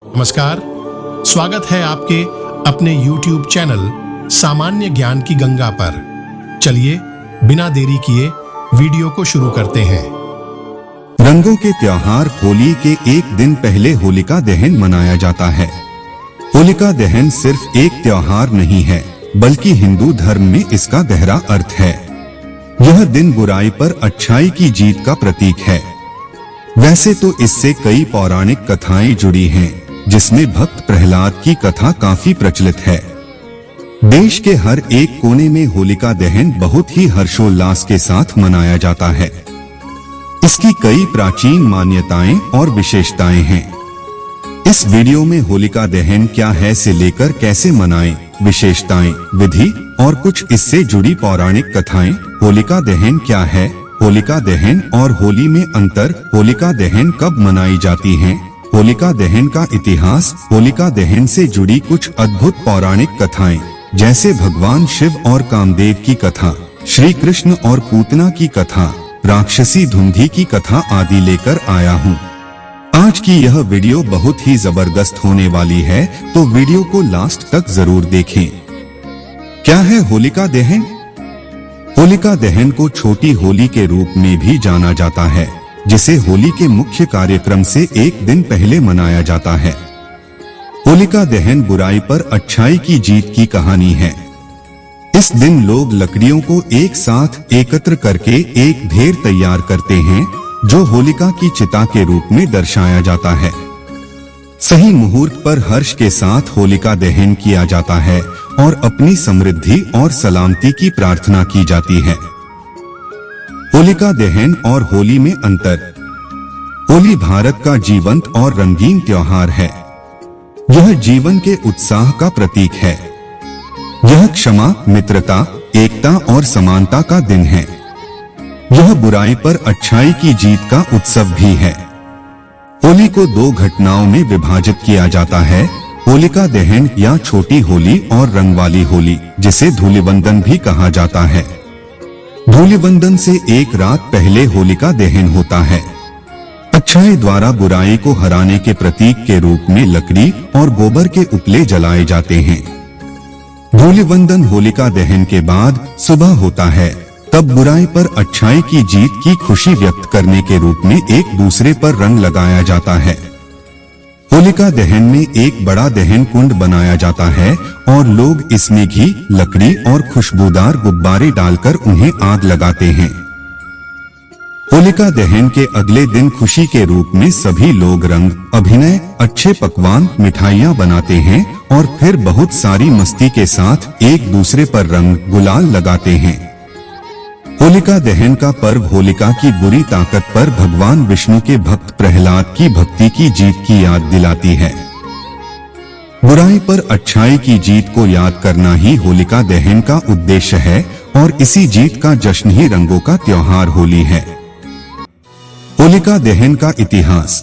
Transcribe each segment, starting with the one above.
नमस्कार, स्वागत है आपके अपने YouTube चैनल सामान्य ज्ञान की गंगा पर। चलिए बिना देरी किए वीडियो को शुरू करते हैं। रंगों के त्योहार होली के एक दिन पहले होलिका दहन मनाया जाता है। होलिका दहन सिर्फ एक त्योहार नहीं है, बल्कि हिंदू धर्म में इसका गहरा अर्थ है। यह दिन बुराई पर अच्छाई की जीत का प्रतीक है। वैसे तो इससे कई पौराणिक कथाएं जुड़ी हैं, जिसमें भक्त प्रहलाद की कथा काफी प्रचलित है। देश के हर एक कोने में होलिका दहन बहुत ही हर्षोल्लास के साथ मनाया जाता है। इसकी कई प्राचीन मान्यताएं और विशेषताएं हैं। इस वीडियो में होलिका दहन क्या है से लेकर कैसे मनाएं, विशेषताएं, विधि और कुछ इससे जुड़ी पौराणिक कथाएं। होलिका दहन क्या है? होलिका दहन और होली में अंतर। होलिका दहन कब मनाई जाती है? होलिका दहन का इतिहास। होलिका दहन से जुड़ी कुछ अद्भुत पौराणिक कथाएं, जैसे भगवान शिव और कामदेव की कथा, श्री कृष्ण और पूतना की कथा, राक्षसी धुंधी की कथा आदि लेकर आया हूँ। आज की यह वीडियो बहुत ही जबरदस्त होने वाली है, तो वीडियो को लास्ट तक जरूर देखें। क्या है होलिका दहन? होलिका दहन को छोटी होली के रूप में भी जाना जाता है, जिसे होली के मुख्य कार्यक्रम से एक दिन पहले मनाया जाता है। होलिका दहन बुराई पर अच्छाई की जीत की कहानी है। इस दिन लोग लकड़ियों को एक साथ एकत्र करके एक ढेर तैयार करते हैं, जो होलिका की चिता के रूप में दर्शाया जाता है। सही मुहूर्त पर हर्ष के साथ होलिका दहन किया जाता है और अपनी समृद्धि और सलामती की प्रार्थना की जाती है। होलिका दहन और होली में अंतर। होली भारत का जीवंत और रंगीन त्योहार है। यह जीवन के उत्साह का प्रतीक है। यह क्षमा, मित्रता, एकता और समानता का दिन है। यह बुराई पर अच्छाई की जीत का उत्सव भी है। होली को दो घटनाओं में विभाजित किया जाता है, होलिका दहन या छोटी होली और रंग वाली होली, जिसे धूलिवंदन भी कहा जाता है। धूलिवंदन से एक रात पहले होलिका दहन होता है। अच्छाई द्वारा बुराई को हराने के प्रतीक के रूप में लकड़ी और गोबर के उपले जलाए जाते हैं। धूलिवंदन होलिका दहन के बाद सुबह होता है, तब बुराई पर अच्छाई की जीत की खुशी व्यक्त करने के रूप में एक दूसरे पर रंग लगाया जाता है। होलिका दहन में एक बड़ा दहन कुंड बनाया जाता है और लोग इसमें घी, लकड़ी और खुशबूदार गुब्बारे डालकर उन्हें आग लगाते हैं। होलिका दहन के अगले दिन खुशी के रूप में सभी लोग रंग, अभिनय, अच्छे पकवान, मिठाइयाँ बनाते हैं और फिर बहुत सारी मस्ती के साथ एक दूसरे पर रंग, गुलाल लगाते हैं। होलिका दहन का पर्व होलिका की बुरी ताकत पर भगवान विष्णु के भक्त प्रहलाद की भक्ति की जीत की याद दिलाती है। बुराई पर अच्छाई की जीत को याद करना ही होलिका दहन का उद्देश्य है और इसी जीत का जश्न ही रंगों का त्योहार होली है। होलिका दहन का इतिहास।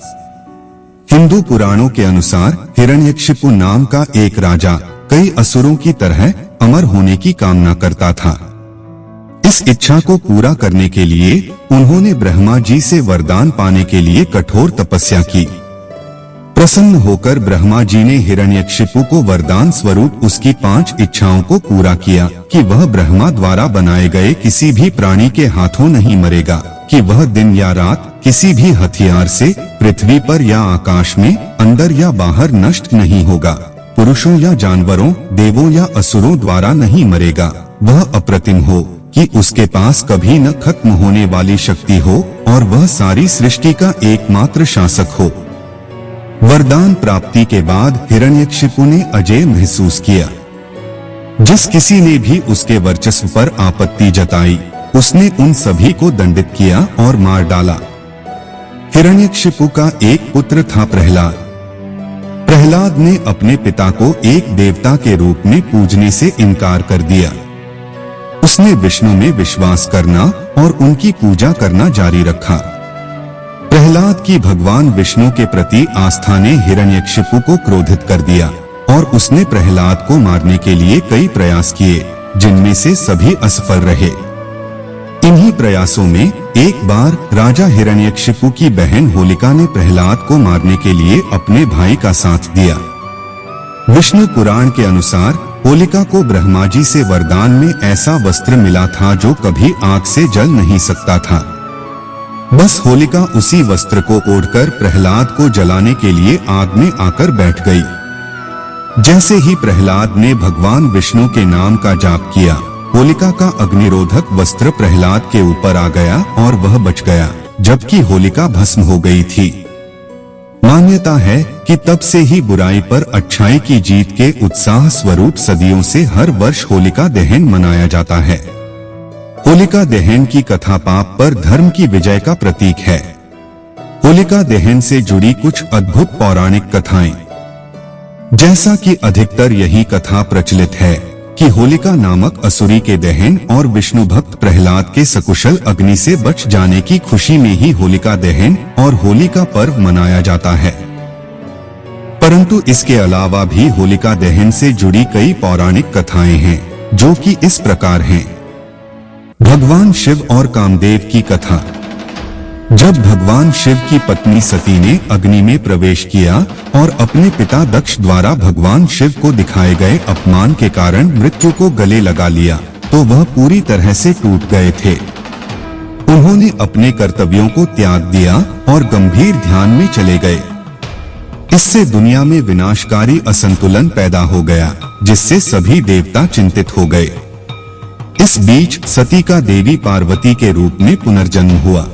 हिंदू पुराणों के अनुसार हिरण्यकशिपु नाम का एक राजा कई असुरों की तरह अमर होने की कामना करता था। इस इच्छा को पूरा करने के लिए उन्होंने ब्रह्मा जी से वरदान पाने के लिए कठोर तपस्या की। प्रसन्न होकर ब्रह्मा जी ने हिरण्यकशिपु को वरदान स्वरूप उसकी 5 इच्छाओं को पूरा किया कि वह ब्रह्मा द्वारा बनाए गए किसी भी प्राणी के हाथों नहीं मरेगा, कि वह दिन या रात किसी भी हथियार से पृथ्वी पर या आकाश में, अंदर या बाहर नष्ट नहीं होगा, पुरुषों या जानवरों, देवों या असुरों द्वारा नहीं मरेगा, वह अप्रतिम हो, कि उसके पास कभी न खत्म होने वाली शक्ति हो और वह सारी सृष्टि का एकमात्र शासक हो। वरदान प्राप्ति के बाद हिरण्यकशिपु ने अजेय महसूस किया। जिस किसी ने भी उसके वर्चस्व पर आपत्ति जताई, उसने उन सभी को दंडित किया और मार डाला। हिरण्यकशिपु का एक पुत्र था प्रहलाद। प्रहलाद ने अपने पिता को एक देवता के रूप में पूजने से इनकार कर दिया। उसने विष्णु में विश्वास करना और उनकी पूजा करना जारी रखा। प्रहलाद की भगवान विष्णु के प्रति आस्था ने हिरण्यकशिपु को क्रोधित कर दिया और उसने प्रहलाद को मारने के लिए कई प्रयास किए, जिनमें से सभी असफल रहे। इन्हीं प्रयासों में एक बार राजा हिरण्यकशिपु की बहन होलिका ने प्रहलाद को मारने के लिए अपने भाई का साथ दिया। विष्णु पुराण के अनुसार होलिका को ब्रह्मा जी से वरदान में ऐसा वस्त्र मिला था जो कभी आग से जल नहीं सकता था। बस होलिका उसी वस्त्र को ओढ़कर प्रहलाद को जलाने के लिए आग में आकर बैठ गई। जैसे ही प्रहलाद ने भगवान विष्णु के नाम का जाप किया, होलिका का अग्निरोधक वस्त्र प्रहलाद के ऊपर आ गया और वह बच गया, जबकि होलिका भस्म हो गई थी। मान्यता है कि तब से ही बुराई पर अच्छाई की जीत के उत्साह स्वरूप सदियों से हर वर्ष होलिका दहन मनाया जाता है। होलिका दहन की कथा पाप पर धर्म की विजय का प्रतीक है। होलिका दहन से जुड़ी कुछ अद्भुत पौराणिक कथाएं, जैसा कि अधिकतर यही कथा प्रचलित है कि होलिका नामक असुरी के दहन और विष्णु भक्त प्रहलाद के सकुशल अग्नि से बच जाने की खुशी में ही होलिका दहन और होली का पर्व मनाया जाता है। परंतु इसके अलावा भी होलिका दहन से जुड़ी कई पौराणिक कथाएं हैं, जो कि इस प्रकार हैं। भगवान शिव और कामदेव की कथा। जब भगवान शिव की पत्नी सती ने अग्नि में प्रवेश किया और अपने पिता दक्ष द्वारा भगवान शिव को दिखाए गए अपमान के कारण मृत्यु को गले लगा लिया, तो वह पूरी तरह से टूट गए थे। उन्होंने अपने कर्तव्यों को त्याग दिया और गंभीर ध्यान में चले गए। इससे दुनिया में विनाशकारी असंतुलन पैदा हो गया, जिससे सभी देवता चिंतित हो गए। इस बीच सती का देवी पार्वती के रूप में पुनर्जन्म हुआ।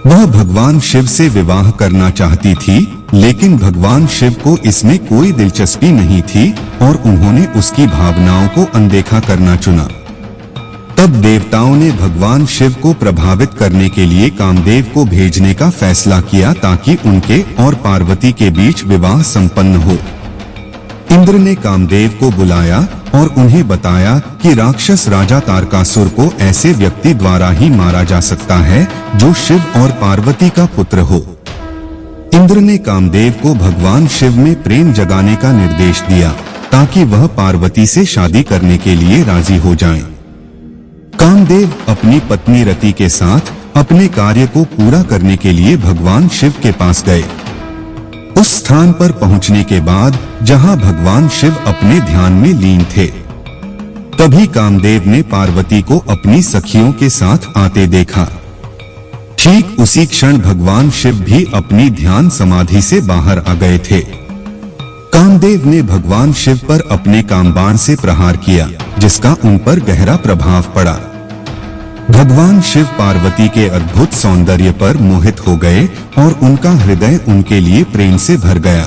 वह भगवान शिव से विवाह करना चाहती थी, लेकिन भगवान शिव को इसमें कोई दिलचस्पी नहीं थी और उन्होंने उसकी भावनाओं को अनदेखा करना चुना। तब देवताओं ने भगवान शिव को प्रभावित करने के लिए कामदेव को भेजने का फैसला किया, ताकि उनके और पार्वती के बीच विवाह संपन्न हो। इंद्र ने कामदेव को बुलाया और उन्हें बताया कि राक्षस राजा तारकासुर को ऐसे व्यक्ति द्वारा ही मारा जा सकता है जो शिव और पार्वती का पुत्र हो। इंद्र ने कामदेव को भगवान शिव में प्रेम जगाने का निर्देश दिया, ताकि वह पार्वती से शादी करने के लिए राजी हो जाएं। कामदेव अपनी पत्नी रति के साथ अपने कार्य को पूरा करने के लिए भगवान शिव के पास गए। उस स्थान पर पहुंचने के बाद जहां भगवान शिव अपने ध्यान में लीन थे, तभी कामदेव ने पार्वती को अपनी सखियों के साथ आते देखा। ठीक उसी क्षण भगवान शिव भी अपनी ध्यान समाधि से बाहर आ गए थे। कामदेव ने भगवान शिव पर अपने कामबाण से प्रहार किया, जिसका उन पर गहरा प्रभाव पड़ा। भगवान शिव पार्वती के अद्भुत सौंदर्य पर मोहित हो गए और उनका हृदय उनके लिए प्रेम से भर गया।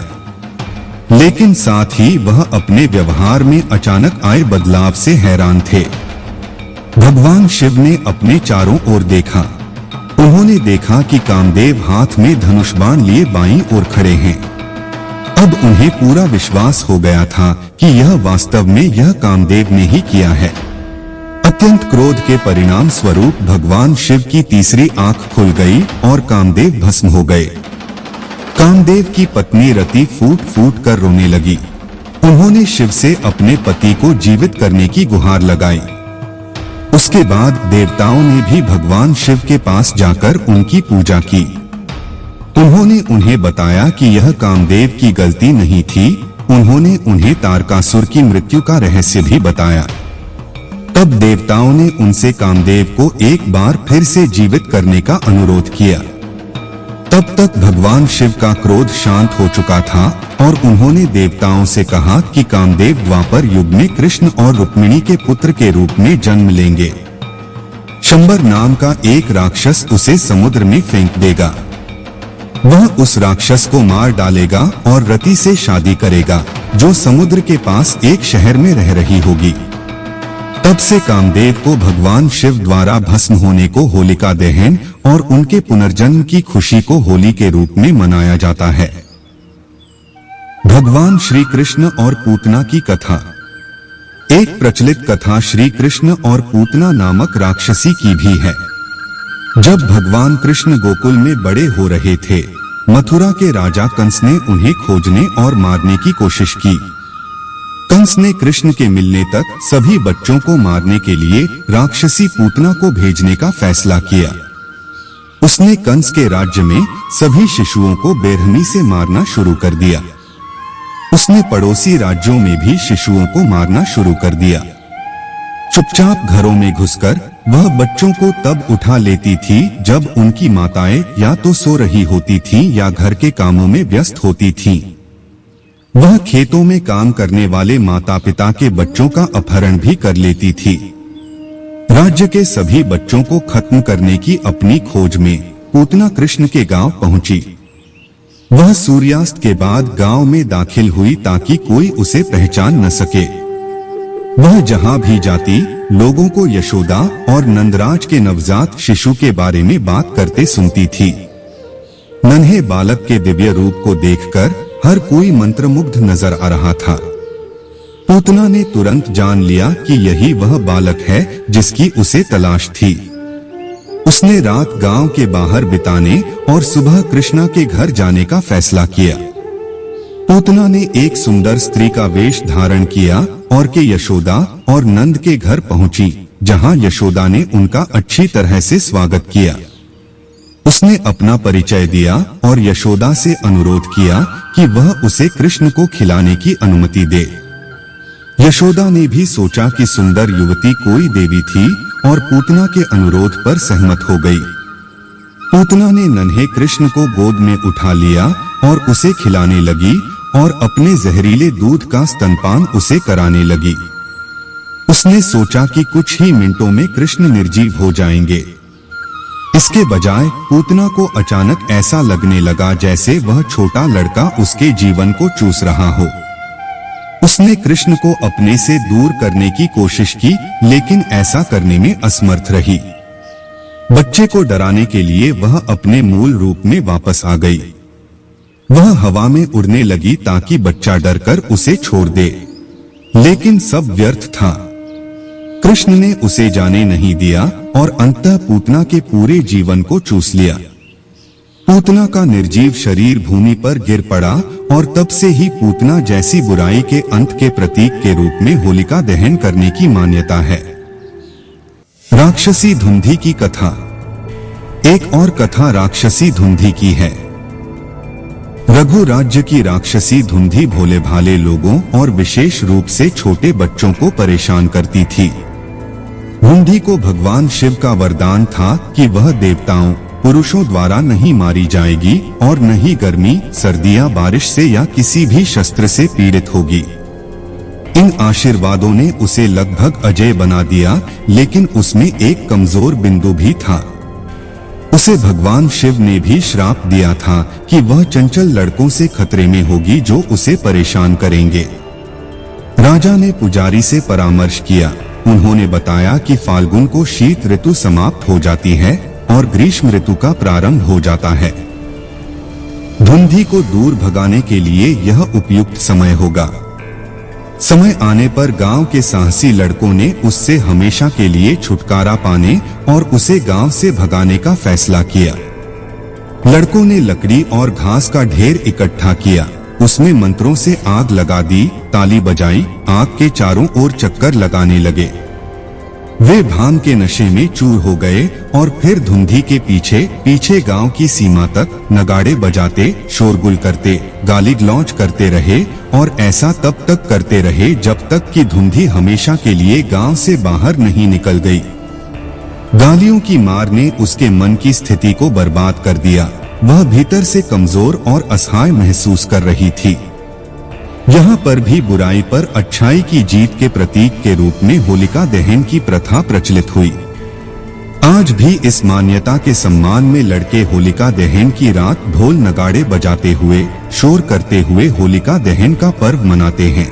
लेकिन साथ ही वह अपने व्यवहार में अचानक आए बदलाव से हैरान थे। भगवान शिव ने अपने चारों ओर देखा। उन्होंने देखा कि कामदेव हाथ में धनुष बाण लिए बाईं ओर खड़े हैं। अब उन्हें पूरा विश्वास हो गया था कि यह वास्तव में यह कामदेव ने ही किया है। अत्यंत क्रोध के परिणाम स्वरूप भगवान शिव की तीसरी आंख खुल गई और कामदेव भस्म हो गए। कामदेव की पत्नी रति फूट फूट कर रोने लगी। उन्होंने शिव से अपने पति को जीवित करने की गुहार लगाई। उसके बाद देवताओं ने भी भगवान शिव के पास जाकर उनकी पूजा की। उन्होंने उन्हें बताया कि यह कामदेव की गलती नहीं थी। उन्होंने उन्हें तारकासुर की मृत्यु का रहस्य भी बताया। तब देवताओं ने उनसे कामदेव को एक बार फिर से जीवित करने का अनुरोध किया। तब तक भगवान शिव का क्रोध शांत हो चुका था और उन्होंने देवताओं से कहा कि कामदेव द्वापर युग में कृष्ण और रुक्मिणी के पुत्र के रूप में जन्म लेंगे। शंबर नाम का एक राक्षस उसे समुद्र में फेंक देगा। वह उस राक्षस को मार डालेगा और रति से शादी करेगा, जो समुद्र के पास एक शहर में रह रही होगी। तब से कामदेव को भगवान शिव द्वारा भस्म होने को होलिका दहन और उनके पुनर्जन्म की खुशी को होली के रूप में मनाया जाता है। भगवान श्री कृष्ण और पूतना की कथा। एक प्रचलित कथा श्री कृष्ण और पूतना नामक राक्षसी की भी है। जब भगवान कृष्ण गोकुल में बड़े हो रहे थे, मथुरा के राजा कंस ने उन्हें खोजने और मारने की कोशिश की। कंस ने कृष्ण के मिलने तक सभी बच्चों को मारने के लिए राक्षसी पूतना को भेजने का फैसला किया। उसने कंस के राज्य में सभी शिशुओं को बेरहमी से मारना शुरू कर दिया। उसने पड़ोसी राज्यों में भी शिशुओं को मारना शुरू कर दिया। चुपचाप घरों में घुसकर वह बच्चों को तब उठा लेती थी जब उनकी माताएं या तो सो रही होती थीं या घर के कामों में व्यस्त होती थीं। वह खेतों में काम करने वाले माता पिता के बच्चों का अपहरण भी कर लेती थी। राज्य के सभी बच्चों को खत्म करने की अपनी खोज में पूतना कृष्ण के गांव पहुंची। वह सूर्यास्त के बाद गांव में दाखिल हुई ताकि कोई उसे पहचान न सके। वह जहां भी जाती लोगों को यशोदा और नंदराज के नवजात शिशु के बारे में बात करते सुनती थी। नन्हे बालक के दिव्य रूप को देखकर हर कोई मंत्रमुग्ध नजर आ रहा था। पूतना ने तुरंत जान लिया कि यही वह बालक है जिसकी उसे तलाश थी। उसने रात गांव के बाहर बिताने और सुबह कृष्णा के घर जाने का फैसला किया। पूतना ने एक सुंदर स्त्री का वेश धारण किया और के यशोदा और नंद के घर पहुंची, जहां यशोदा ने उनका अच्छी तरह से स्वागत किया। उसने अपना परिचय दिया और यशोदा से अनुरोध किया कि वह उसे कृष्ण को खिलाने की अनुमति दे। यशोदा ने भी सोचा कि सुंदर युवती कोई देवी थी और पूतना के अनुरोध पर सहमत हो गई। पूतना ने नन्हे कृष्ण को गोद में उठा लिया और उसे खिलाने लगी और अपने जहरीले दूध का स्तनपान उसे कराने लगी। उसने सोचा कि कुछ ही मिनटों में कृष्ण निर्जीव हो जाएंगे। इसके बजाय पूतना को अचानक ऐसा लगने लगा जैसे वह छोटा लड़का उसके जीवन को चूस रहा हो। उसने कृष्ण को अपने से दूर करने की कोशिश की, लेकिन ऐसा करने में असमर्थ रही। बच्चे को डराने के लिए वह अपने मूल रूप में वापस आ गई। वह हवा में उड़ने लगी ताकि बच्चा डरकर उसे छोड़ दे, लेकिन सब व्यर्थ था। कृष्ण ने उसे जाने नहीं दिया और अंततः पूतना के पूरे जीवन को चूस लिया। पूतना का निर्जीव शरीर भूमि पर गिर पड़ा और तब से ही पूतना जैसी बुराई के अंत के प्रतीक के रूप में होलिका दहन करने की मान्यता है। राक्षसी धुंधी की कथा। एक और कथा राक्षसी धुंधी की है। रघु राज्य की राक्षसी धुंधी भोले भाले लोगों और विशेष रूप से छोटे बच्चों को परेशान करती थी। धुंधी को भगवान शिव का वरदान था कि वह देवताओं पुरुषों द्वारा नहीं मारी जाएगी और न ही गर्मी, सर्दी या बारिश से या किसी भी शस्त्र से पीड़ित होगी। इन आशीर्वादों ने उसे लगभग अजेय बना दिया, लेकिन उसमें एक कमजोर बिंदु भी था। उसे भगवान शिव ने भी श्राप दिया था कि वह चंचल लड़कों से खतरे में होगी जो उसे परेशान करेंगे। राजा ने पुजारी से परामर्श किया। उन्होंने बताया कि फाल्गुन को शीत ऋतु समाप्त हो जाती है और ग्रीष्म ऋतु का प्रारंभ हो जाता है। धुंधी को दूर भगाने के लिए यह उपयुक्त समय होगा। समय आने पर गांव के साहसी लड़कों ने उससे हमेशा के लिए छुटकारा पाने और उसे गांव से भगाने का फैसला किया। लड़कों ने लकड़ी और घास का ढेर इकट्ठा किया, उसमें मंत्रों से आग लगा दी, ताली बजाई, आग के चारों ओर चक्कर लगाने लगे। वे भांग के नशे में चूर हो गए और फिर धुंधी के पीछे पीछे गांव की सीमा तक नगाड़े बजाते, शोरगुल करते, गाली गलौज करते रहे और ऐसा तब तक करते रहे जब तक कि धुंधी हमेशा के लिए गांव से बाहर नहीं निकल गई। गालियों की मार ने उसके मन की स्थिति को बर्बाद कर दिया। वह भीतर से कमजोर और असहाय महसूस कर रही थी। यहाँ पर भी बुराई पर अच्छाई की जीत के प्रतीक के रूप में होलिका दहन की प्रथा प्रचलित हुई। आज भी इस मान्यता के सम्मान में लड़के होलिका दहन की रात ढोल नगाड़े बजाते हुए, शोर करते हुए होलिका दहन का पर्व मनाते हैं।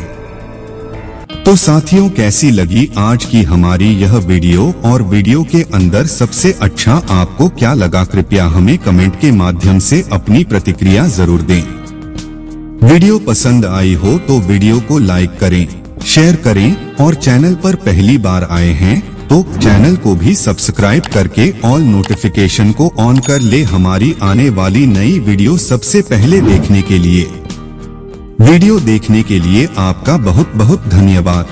तो साथियों, कैसी लगी आज की हमारी यह वीडियो और वीडियो के अंदर सबसे अच्छा आपको क्या लगा? कृपया हमें कमेंट के माध्यम से अपनी प्रतिक्रिया जरूर दें। वीडियो पसंद आई हो तो वीडियो को लाइक करें, शेयर करें और चैनल पर पहली बार आए हैं तो चैनल को भी सब्सक्राइब करके ऑल नोटिफिकेशन को ऑन कर ले हमारी आने वाली नई वीडियो सबसे पहले देखने के लिए। वीडियो देखने के लिए आपका बहुत बहुत धन्यवाद।